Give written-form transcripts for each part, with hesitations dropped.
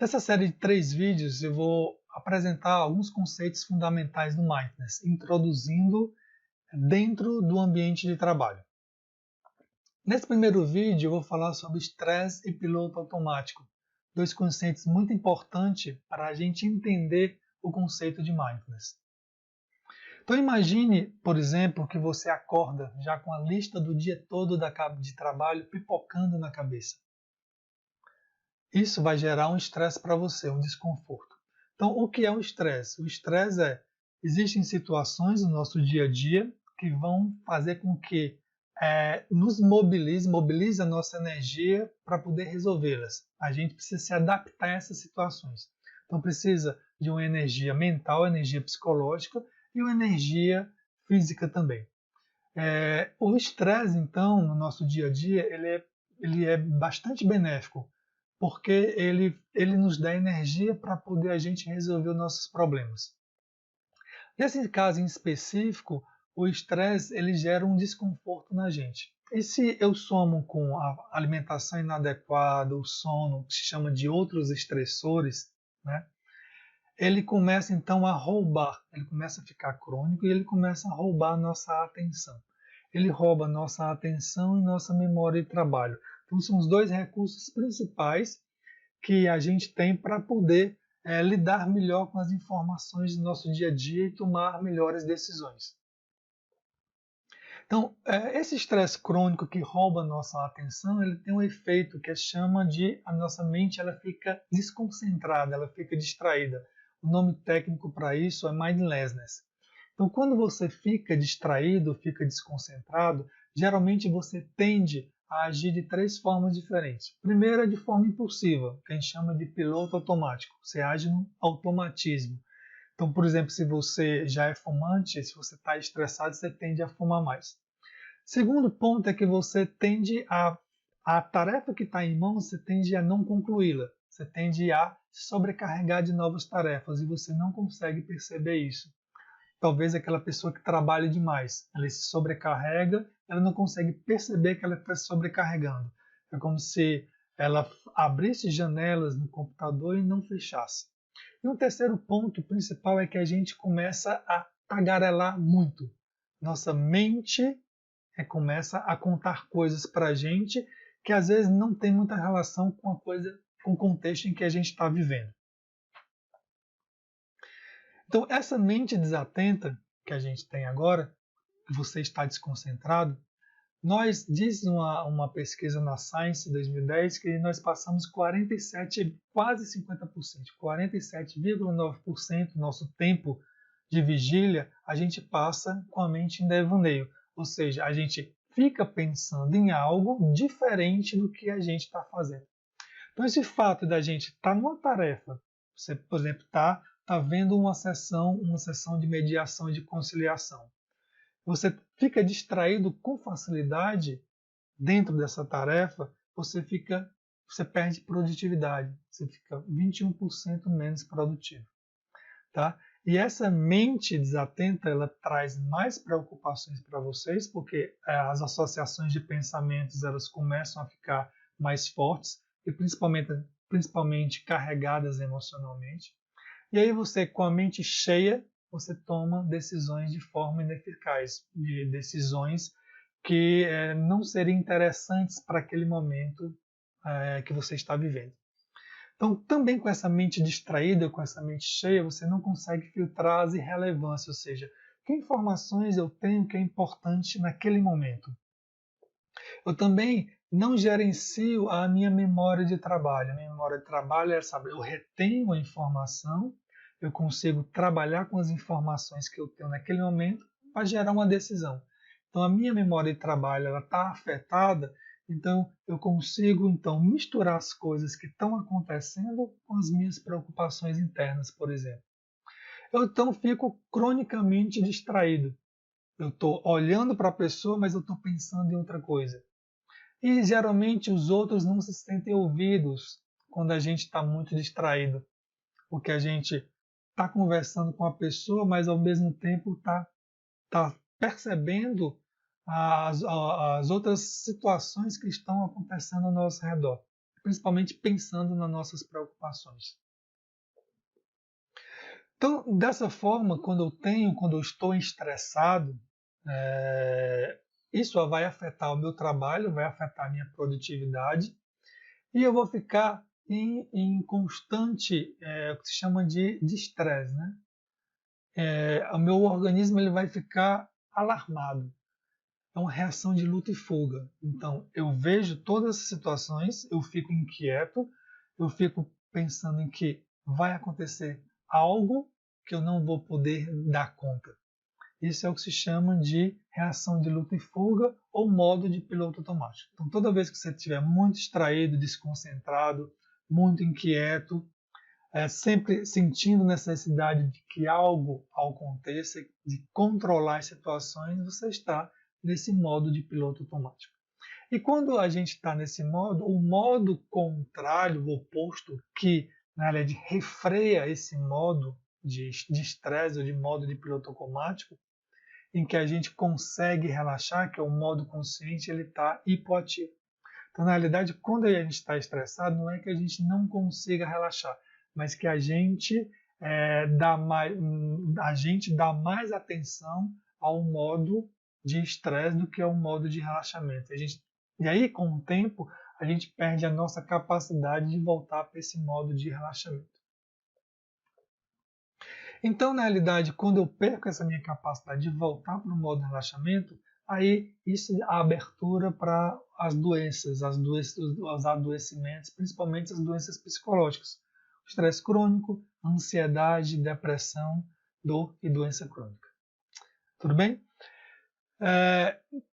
Nessa série de 3 vídeos, eu vou apresentar alguns conceitos fundamentais do Mindfulness, introduzindo dentro do ambiente de trabalho. Nesse primeiro vídeo, eu vou falar sobre estresse e piloto automático, dois conceitos muito importantes para a gente entender o conceito de Mindfulness. Então imagine, por exemplo, que você acorda já com a lista do dia todo de trabalho pipocando na cabeça. Isso vai gerar um estresse para você, um desconforto. Então, o que é o estresse? O estresse existem situações no nosso dia a dia que vão fazer com que nos mobilize a nossa energia para poder resolvê-las. A gente precisa se adaptar a essas situações. Então, precisa de uma energia mental, energia psicológica e uma energia física também. O estresse, então, no nosso dia a dia, ele é bastante benéfico, porque ele nos dá energia para poder a gente resolver os nossos problemas. Nesse caso em específico, o estresse ele gera um desconforto na gente. E se eu somo com a alimentação inadequada, o sono, que se chama de outros estressores, né, ele começa então a roubar, ele começa a ficar crônico e ele começa a roubar a nossa atenção. Ele rouba a nossa atenção e nossa memória de trabalho. Então são os dois recursos principais que a gente tem para poder lidar melhor com as informações do nosso dia a dia e tomar melhores decisões. Então, esse estresse crônico que rouba a nossa atenção, ele tem um efeito que chama de a nossa mente ela fica desconcentrada, ela fica distraída. O nome técnico para isso é mindlessness. Então, quando você fica distraído, fica desconcentrado, geralmente você tende a agir de 3 formas diferentes. Primeiro é de forma impulsiva, que a gente chama de piloto automático. Você age no automatismo. Então, por exemplo, se você já é fumante, se você está estressado, você tende a fumar mais. Segundo ponto é que você tende a tarefa que está em mão, você tende a não concluí-la. Você tende a se sobrecarregar de novas tarefas e você não consegue perceber isso. Talvez aquela pessoa que trabalha demais, ela se sobrecarrega, ela não consegue perceber que ela está se sobrecarregando. É como se ela abrisse janelas no computador e não fechasse. E um terceiro ponto principal é que a gente começa a tagarelar muito. Nossa mente começa a contar coisas para a gente que às vezes não tem muita relação com com o contexto em que a gente está vivendo. Então, essa mente desatenta que a gente tem agora, você está desconcentrado, diz uma pesquisa na Science 2010 que nós passamos 47, quase 50%, 47,9% do nosso tempo de vigília, a gente passa com a mente em devaneio. Ou seja, a gente fica pensando em algo diferente do que a gente está fazendo. Então, esse fato da gente estar numa tarefa, você, por exemplo, está vendo uma sessão de mediação e de conciliação. Você fica distraído com facilidade dentro dessa tarefa, você perde produtividade, você fica 21% menos produtivo. Tá? E essa mente desatenta, ela traz mais preocupações para vocês, porque as associações de pensamentos elas começam a ficar mais fortes e principalmente carregadas emocionalmente. E aí você, com a mente cheia, você toma decisões de forma ineficaz, de decisões que não seriam interessantes para aquele momento que você está vivendo. Então, também com essa mente distraída, com essa mente cheia, você não consegue filtrar as irrelevâncias, ou seja, que informações eu tenho que é importante naquele momento. Eu também não gerencio a minha memória de trabalho. A minha memória de trabalho é saber, eu retenho a informação, eu consigo trabalhar com as informações que eu tenho naquele momento para gerar uma decisão. Então, a minha memória de trabalho está afetada. Então, eu consigo misturar as coisas que estão acontecendo com as minhas preocupações internas, por exemplo. Eu então fico cronicamente distraído. Eu estou olhando para a pessoa, mas eu estou pensando em outra coisa. E geralmente os outros não se sentem ouvidos quando a gente está muito distraído. Porque a gente está conversando com a pessoa, mas ao mesmo tempo está percebendo as outras situações que estão acontecendo ao nosso redor. principalmente pensando nas nossas preocupações. Então, dessa forma, quando eu estou estressado, isso vai afetar o meu trabalho, vai afetar a minha produtividade, e eu vou ficar em constante, o que se chama de estresse, né? O meu organismo ele vai ficar alarmado. É uma reação de luta e fuga. Então, eu vejo todas as situações, eu fico inquieto, eu fico pensando em que vai acontecer algo que eu não vou poder dar conta. Isso é o que se chama de reação de luta e fuga ou modo de piloto automático. Então, toda vez que você estiver muito distraído, desconcentrado, muito inquieto, sempre sentindo necessidade de que algo aconteça, de controlar as situações, você está nesse modo de piloto automático. E quando a gente está nesse modo, o modo contrário, o oposto, que na realidade refreia esse modo de estresse ou de modo de piloto automático, em que a gente consegue relaxar, que é o modo consciente, ele está hipoativo. Então, na realidade, quando a gente está estressado, não é que a gente não consiga relaxar, mas que a gente dá mais atenção ao modo de estresse do que ao modo de relaxamento. E aí, com o tempo, a gente perde a nossa capacidade de voltar para esse modo de relaxamento. Então, na realidade, quando eu perco essa minha capacidade de voltar para o modo de relaxamento, aí isso é a abertura para as doenças, os adoecimentos, principalmente as doenças psicológicas. O estresse crônico, ansiedade, depressão, dor e doença crônica. Tudo bem?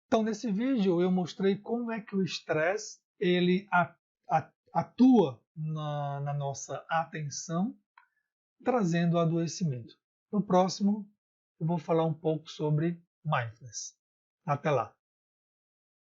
Então, nesse vídeo eu mostrei como é que o estresse ele atua na nossa atenção, trazendo adoecimento. No próximo, eu vou falar um pouco sobre mindfulness. Até lá!